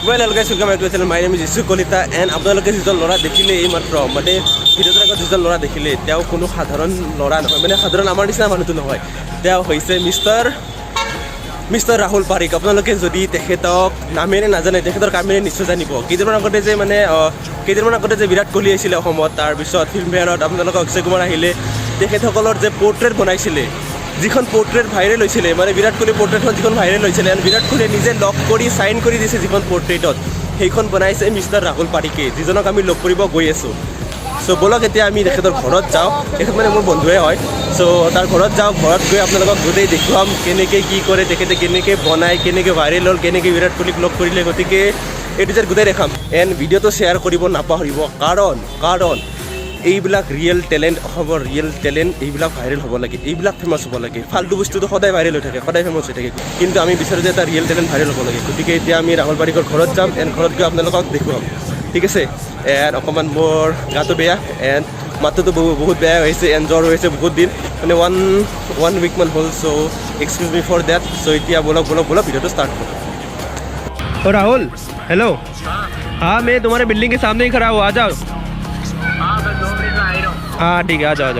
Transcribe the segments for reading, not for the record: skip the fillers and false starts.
Well, guys, welcome back to the channel. My name is Jisu Kolita and আপোনালোকে যিজন ল'ৰা দেখিলে এই মাত্ৰ মানে ভিডিঅ'টোৰ আগত যিজন ল'ৰা দেখিলে তেওঁ কোনো সাধাৰণ ল'ৰা নহয় মানে সাধাৰণ আমাৰ নিচিনা মানুহটো নহয় তেওঁ হৈছে মিষ্টাৰ ৰাহুল পাৰিক আপোনালোকে যদি তেখেতক নামেৰে নাজানে তেখেতৰ কামেৰে নিশ্চয় জানিব কেইদিনমান আগতে যে বিৰাট কোহলি আহিছিলে অসমত তাৰপিছত ফিল্মফেয়াৰত আপোনালোকক অক্ষয় কুমাৰ আহিলে তেখেতসকলৰ যে পৰ্ট্ৰেট বনাইছিলে যিখন পৰ্ট্ৰেট ভাইৰেল হৈছিলে মানে বিৰাট কোহলি পৰ্ট্ৰেটখন যিখন ভাইৰেল হৈছিলে বিৰাট কোহলিয়ে নিজে লগ কৰি চাইন কৰি দিছে যিখন পৰ্ট্ৰেটত সেইখন বনাইছে মিষ্টাৰ ৰাহুল পাৰিকে যিজনক আমি লগ কৰিব গৈ আছোঁ চ' বলক এতিয়া আমি তেখেতৰ ঘৰত যাওঁ তেখেত মানে মোৰ বন্ধুৱে হয় চ' তাৰ ঘৰত যাওঁ ঘৰত গৈ আপোনালোকক গোটেই দেখুৱাম কেনেকৈ কি কৰে তেখেতে কেনেকৈ বনায় কেনেকৈ ভাইৰেল হ'ল কেনেকৈ বিৰাট কোহলিক লগ কৰিলে গতিকে এইটো যে গোটেই দেখাম এণ্ড ভিডিঅ'টো শ্বেয়াৰ কৰিব নাপাহৰিব কাৰণ এইবিলাক ৰিয়েল টেলেণ্ট অসমৰ ৰিয়েল টেলেণ্ট এইবিলাক ভাইৰেল হ'ব লাগে এইবিলাক ফেমাছ হ'ব লাগে ফাল্টু বস্তুটো সদায় ভাইৰেল হৈ থাকে সদায় ফেমাছ হৈ থাকে কিন্তু আমি বিচাৰোঁ যে এটা ৰিয়েল টেলেণ্ট ভাইৰেল হ'ব লাগে গতিকে এতিয়া আমি ৰাহুল পাৰিকৰ ঘৰত যাম এণ্ড ঘৰত গৈ আপোনালোকক দেখুৱাম ঠিক আছে এণ্ড অকণমান মোৰ গাটো বেয়া এণ্ড মাথাটো বহুত বেয়া হৈছে এণ্ড জ্বৰ হৈছে বহুত দিন মানে ওৱান উইকমান হ'ল চ' এক্সকিউজ মি ফৰ ডেট চ' এতিয়া বলক ভিডিঅ'টো ষ্টাৰ্ট কৰোঁ ओ राहुल हेलो हाँ मैं तुम्हारे बिल्डिंग के सामने ही खड़ा हूँ आ जाओ हाँ ठीक है आ जाओ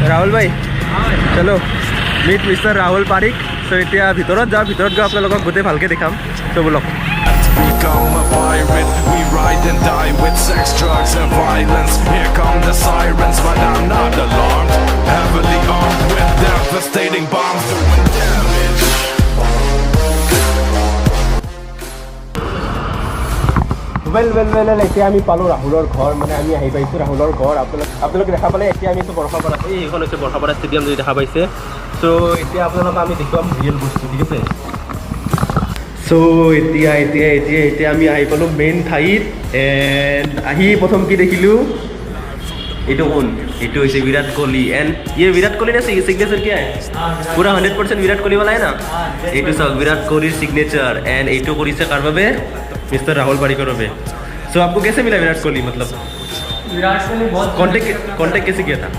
राहुल भाई चलो मीट मिस्टर राहुल पारिक सो এতিয়া ভিতৰত যাওঁ ভিতৰত গৈ আপোনালোকক গোটেই ভালকৈ দেখাম চ' বলক Become a pirate, we ride and die with sex, drugs and violence. Here come the sirens, but I'm not alarmed. Heavily armed with devastating bombs doing damage. Well, এতিয়া আমি পালোঁ ৰাহুলৰ ঘৰ মানে আমি আহি পাইছোঁ ৰাহুলৰ ঘৰ আপোনালোকে দেখা পালে এতিয়া আমি বৰষাপাৰা এইখন হৈছে বৰষাপাৰা ষ্টেডিয়াম যদি দেখা পাইছে চ' এতিয়া আপোনালোকক আমি দেখুৱাম ৰিয়েল বস্তু ঠিক আছে চ' এতিয়া আমি আহি পালোঁ মেইন ঠাইত এণ্ড আহি প্ৰথম কি দেখিলোঁ এইটো কোন এইটো হৈছে বিৰাট কোহলি এণ্ড বিৰাট কোহলি নে সিগনেচাৰ কি পুৰা 100% বিৰাট কোহলি वाला है ना এইটো চাওক বিৰাট কোহলিৰ সিগনেচাৰ এণ্ড এইটো কৰিছে কাৰ বাবে मिस्टर राहुल पारिकर पे सो आपको कैसे मिला विराट कोहली मतलब विराट कोहली बहुत कांटेक्ट कैसे किया था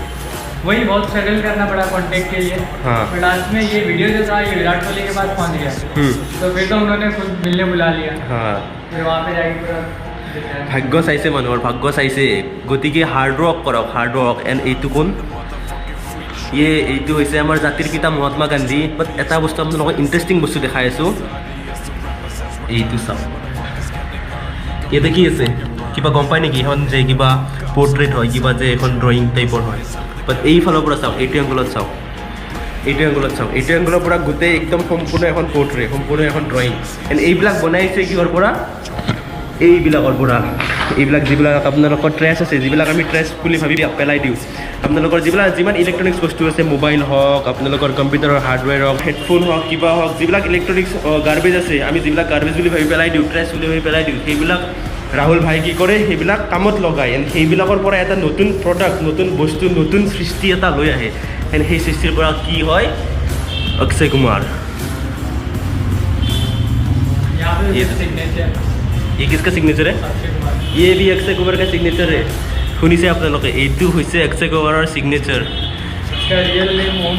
वही बहुत स्ट्रगल करना पड़ा कांटेक्ट के लिए हाँ फिर लास्ट में ये वीडियो जो था ये विराट कोहली के पास पहुंच गया तो फिर तो उन्होंने खुद मिलने बुला लिया हाँ फिर वहाँ पे जाके पूरा भाग्य चाइছে মানুহৰ ভাগ্য চাইছে গতিকে হাৰ্ড ৱৰ্ক কৰক এণ্ড এইটো কোন এইটো হৈছে আমাৰ জাতিৰ পিতা মহাত্মা গান্ধী বাট এটা বস্তু আপোনালোকক ইণ্টাৰেষ্টিং বস্তু দেখাই আছোঁ এইটো চাওক ইয়াতে কি আছে কিবা গম পায় নেকি এখন যে কিবা পৰ্ট্ৰেট হয় কিবা যে এখন ড্ৰয়িং টাইপৰ হয় বাট এইফালৰ পৰা চাওক এইটো এংগলত চাওক এইটো এংগলৰ পৰা গোটেই একদম সম্পূৰ্ণ এখন পৰ্ট্ৰেট সম্পূৰ্ণ এখন ড্ৰয়িং এণ্ড এইবিলাক বনাইছে কিহৰ পৰা এইবিলাকৰ পৰা যিবিলাক আপোনালোকৰ ট্ৰেছ আছে যিবিলাক আমি ট্ৰেছ বুলি ভাবি পেলাই দিওঁ আপোনালোকৰ যিমান ইলেক্ট্ৰনিক্স বস্তু আছে মোবাইল হওক আপোনালোকৰ কম্পিউটাৰৰ হাৰ্ডৱেৰ হওক হেডফোন হওক কিবা হওক যিবিলাক ইলেক্ট্ৰনিক্স গাৰ্বেজ আছে আমি যিবিলাক গাৰ্বেজ বুলি ভাবি পেলাই দিওঁ ট্ৰেছ বুলি ভাবি পেলাই দিওঁ সেইবিলাক ৰাহুল ভাই কি কৰে সেইবিলাক কামত লগায় এণ্ড সেইবিলাকৰ পৰা এটা নতুন প্ৰডাক্ট নতুন বস্তু নতুন সৃষ্টি এটা লৈ আহে এণ্ড সেই সৃষ্টিৰ পৰা কি হয় অক্ষয় কুমাৰ यहाँ पे सिग्नेचर ये किसका सिग्नेचर है ये भी अक्षय कुमार का सिग्नेचर है শুনিছে আপোনালোকে এইটো হৈছে অক্ষয় কুমাৰৰ সিग्नेचर इसका रियल नेम ओम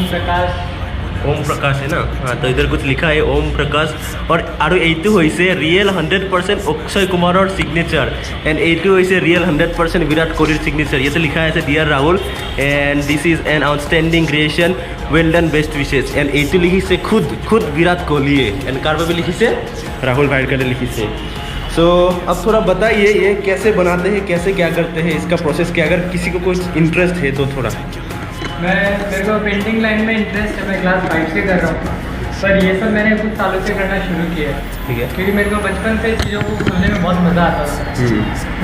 प्रकाश है ना हाँ तो इधर कुछ लिखा है ओम प्रकाश और এইটো হৈছে ৰিয়েল 100% অক্ষয় কুমাৰৰ সিग्नेचर एंड এইটো হৈছে ৰিয়েল 100% বিৰাট কোহলিৰ সিग्नेचर ইয়াতে লিখা আছে dear Rahul and this is an outstanding creation well done best wishes and এইটো লিখিছে खुद विराट कोहली एंड कार पे लिखिसे राहुल भाई का लिखिसे सो अब थोड़ा बताइए ये कैसे बनाते हैं कैसे क्या करते हैं इसका प्रोसेस क्या अगर किसी को कुछ इंटरेस्ट है तो थोड़ा मेरे को पेंटिंग लाइन में इंटरेस्ट है मैं क्लास 5 से कर रहा हूँ पर ये सब मैंने कुछ सालों से करना शुरू किया है ठीक है क्योंकि मेरे को बचपन से चीज़ों को खोलने में बहुत मज़ा आता था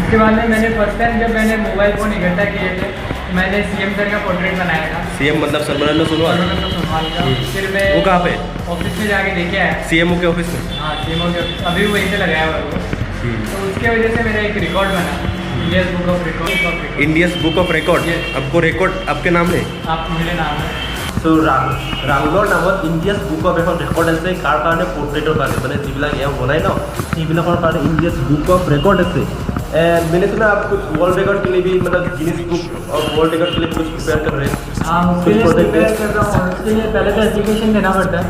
उसके बाद में मैंने फर्स्ट टाइम जब मैंने मोबाइल फ़ोन इकट्ठा किए थे मैंने सीएम सर का पोर्ट्रेट बनाया था सीएम मतलब सर्बानंद सोनोवाल फिर मैं वो कहाँ पे ऑफिस में जाके देखे आया सीएमओ के ऑफिस में हाँ सीएमओ के अभी वहीं से लगाया हुआ है वो तो उसके वजह से मेरा एक रिकॉर्ड बना इंडियस बुक ऑफ रिकॉर्ड आपको रिकॉर्ड आपके नाम है आप मेरे नाम है सो ৰাহুলৰ নামত ইণ্ডিয়াছ বুক অফ এখন ৰেকৰ্ড আছে কাৰ কাৰণে পৰ্ট্ৰেটৰ কাৰণে মানে যিবিলাক এওঁ বনাই ন সেইবিলাকৰ কাৰণে ইণ্ডিয়াছ বুক অফ ৰেকৰ্ড আছে एंड मैंने सुना आप कुछ वर्ल्ड रिकॉर्ड के लिए भी मतलब Guinness book of world record के लिए कुछ प्रिपेयर कर रहे हैं हाँ उसके लिए प्रिपेयर कर रहा हूँ उसके लिए पहले तो एप्लीकेशन देना पड़ता है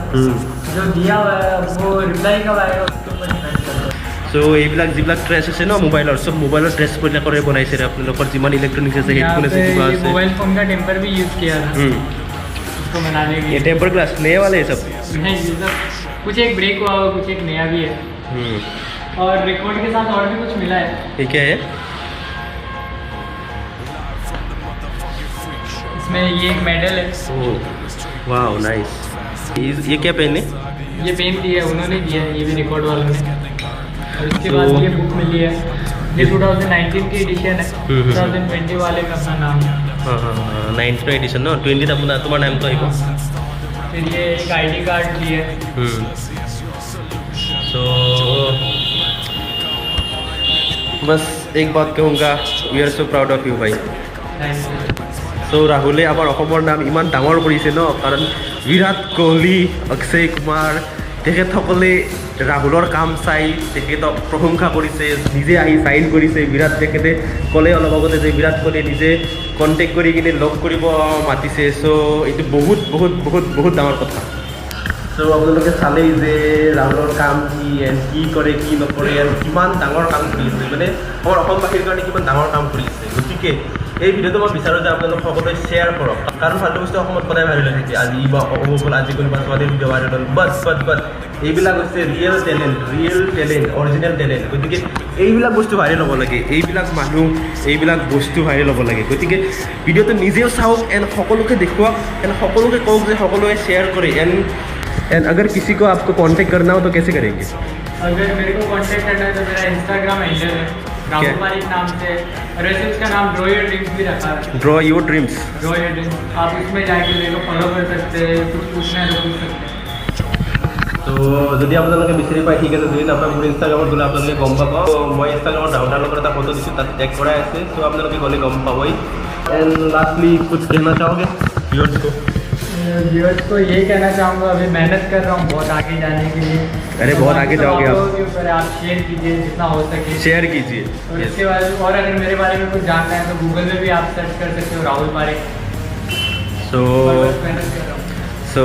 जो दिया हुआ है वो रिप्लाई कब आएगा उसके ऊपर डिपेंड करता है চ' এইবিলাক যিবিলাক ড্ৰেছ আছে ন মোবাইলৰ চব মোবাইলৰ ড্ৰেছবিলাকৰে বনাইছে আপোনালোকৰ যিমান ইলেক্ট্ৰনিক্স আছে यहाँ হেডফোন আছে पे কিবা ये আছে मोबाइल फ़ोन का टेम्पर भी यूज़ किया था उसको बनाने के ये लिए टेम्पर ग्लास नए वाले हैं सब नहीं ये सब कुछ एक ब्रेक हुआ और कुछ एक नया भी है और रिकॉर्ड के साथ और भी कुछ मिला है ये क्या है इसमें ये एक मेडल है वाह नाइस ये क्या पेन है ये पेन दिया है उन्होंने दिया है ये भी रिकॉर्ड वालों ने और इसके बाद ये बुक मिली है ये 2019 की एडिशन है 2020 वाले में अपना नाम है हाँ हाँ हाँ 19 एडिशन न 20 अपना तुम्हारा नाम तो आएगा फिर ये एक आईडी कार्ड भी है सो बस एक बात कहूँगा we are so proud of you भाई চ' ৰাহুলে আমাৰ অসমৰ নাম ইমান ডাঙৰ কৰিছে ন কাৰণ বিৰাট কোহলি অক্ষয় কুমাৰ তেখেতসকলে ৰাহুলৰ কাম চাই তেখেতক প্ৰশংসা কৰিছে নিজে আহি চাইন কৰিছে বিৰাট তেখেতে ক'লে অলপ আগতে যে বিৰাট কোহলিয়ে নিজে কণ্টেক্ট কৰি কিনে লগ কৰিব মাতিছে চ' এইটো বহুত বহুত বহুত বহুত ডাঙৰ কথা চ' আপোনালোকে চালেই যে ৰাহুলৰ কাম কি এণ্ড কি কৰে কি নকৰে আৰু কিমান ডাঙৰ কাম কৰি আছে মানে আমাৰ অসমবাসীৰ কাৰণে কিমান ডাঙৰ কাম কৰি আছে গতিকে এই ভিডিঅ'টো মই বিচাৰোঁ যে আপোনালোক সকলোৱে শ্বেয়াৰ কৰক কাৰণ ফাল্টু বস্তু অসমত সদায় ভাইৰেল হৈ থাকে আজি বা অমুকল আজি কোনোবা ছোৱালীৰ ভিডিঅ' ভাইৰেল হ'ল বাট এইবিলাক হৈছে ৰিয়েল টেলেণ্ট অৰিজিনেল টেলেণ্ট গতিকে এইবিলাক বস্তু ভাইৰেল হ'ব লাগে এইবিলাক মানুহ এইবিলাক বস্তু ভাইৰেল হ'ব লাগে গতিকে ভিডিঅ'টো নিজেও চাওক এণ্ড সকলোকে দেখুৱাওক এণ্ড সকলোকে কওক যে সকলোৱে শ্বেয়াৰ কৰে এণ্ড अगर किसी को आपको कांटेक्ट करना हो तो कैसे करेंगे अगर मेरे को कांटेक्ट करना है तो मेरा इंस्टाग्राम हैंडल है राहुल पारिक नाम से और वैसे उसका नाम ड्रॉ योर ड्रीम्स भी रखा है draw your dreams draw your dreams आप उसमें जाके मेरे को फॉलो कर सकते हैं कुछ पूछना है तो पूछ सकते हैं তো যদি আপোনালোকে বিচাৰি পায় ঠিক আছে যদি নাপায় মোৰ ইনষ্টাগ্ৰামত গ'লে আপোনালোকে গম পাব মই ইনষ্টাগ্ৰামত ৰাহুলৰ লগত এটা ফটো দিছোঁ তাত টেগ কৰাই আছে চ' আপোনালোকে গ'লে গম পাবই এণ্ড লাষ্টলি कुछ कहना चाहोगे व्यूअर्स को व्यूअर्स को ये कहना चाहूँगा अभी मेहनत कर रहा हूँ बहुत आगे जाने के लिए अरे बहुत आगे जाओगे आप आप शेयर कीजिए जितना हो सके शेयर कीजिए और इसके बाद और अगर मेरे बारे में कुछ जानना है तो गूगल में भी आप सर्च कर सकते हो राहुल पारिक सो मेहनत कर रहा हूँ চ'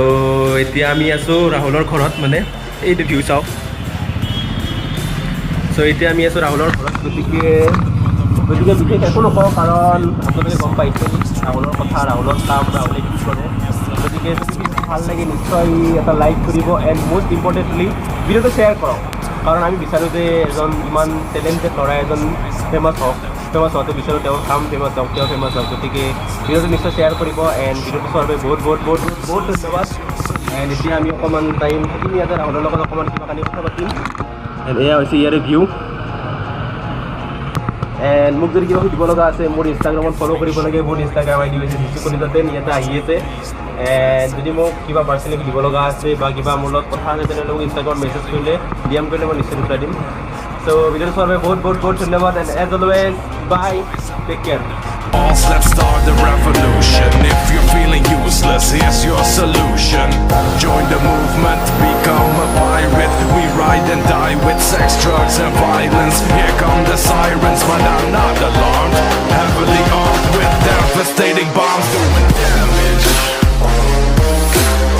এতিয়া আমি আছোঁ ৰাহুলৰ ঘৰত মানে এইটো ভিউ চাওক চ' এতিয়া আমি আছোঁ ৰাহুলৰ ঘৰত গতিকে বিশেষ একো নকওঁ কাৰণ আপোনালোকে গম পাইছে ৰাহুলৰ কথা ৰাহুলৰ কাম ৰাহুলে কি কৰে গতিকে যদি ভাল লাগে নিশ্চয় এটা লাইক কৰিব এণ্ড মষ্ট ইম্পৰ্টেণ্টলি ভিডিঅ'টো শ্বেয়াৰ কৰক কাৰণ আমি বিচাৰোঁ যে এজন ইমান টেলেণ্টেড ল'ৰা এজন ফেমাছ হোৱাটো বিচাৰোঁ তেওঁৰ কাম ফেমাছ হওক তেওঁ ফেমাছ হওক গতিকে ভিডিঅ'টো নিশ্চয় শ্বেয়াৰ কৰিব এণ্ড ভিডিঅ'টো চোৱাৰ বাবে বহুত ধন্যবাদ এণ্ড এতিয়া আমি অকণমান টাইম থাকিম ইয়াতে ৰাহুলৰ লগত অকণমান কিবা কানি কথা পাতিম এণ্ড এয়া হৈছে ইয়াৰে ভিউ এণ্ড মোক যদি কিবা সুধিব লগা আছে মোৰ ইনষ্টাগ্ৰামত ফ'ল' কৰিব লাগে মোৰ ইনষ্টাগ্ৰাম আইডি হৈছে যিটো কলিতাতে ইয়াতে আহি আছে এণ্ড যদি মোক কিবা পাৰ্চনেলি দিব লগা আছে বা কিবা মোৰ লগত কথা আছে তেনেহ'লে মোক ইনষ্টাগ্ৰামত মেছেজ কৰিলে DM কৰিলে মই নিশ্চয় ৰিপ্লাই দিম চ' ভিডিঅ'টো চোৱাৰ বাবে বহুত ধন্যবাদ and as always bye take care Let's start the revolution. If you're feeling useless, here's your solution. Join the movement, become a pirate. We ride and die with sex, drugs and violence. Here come the sirens, but I'm not alarmed.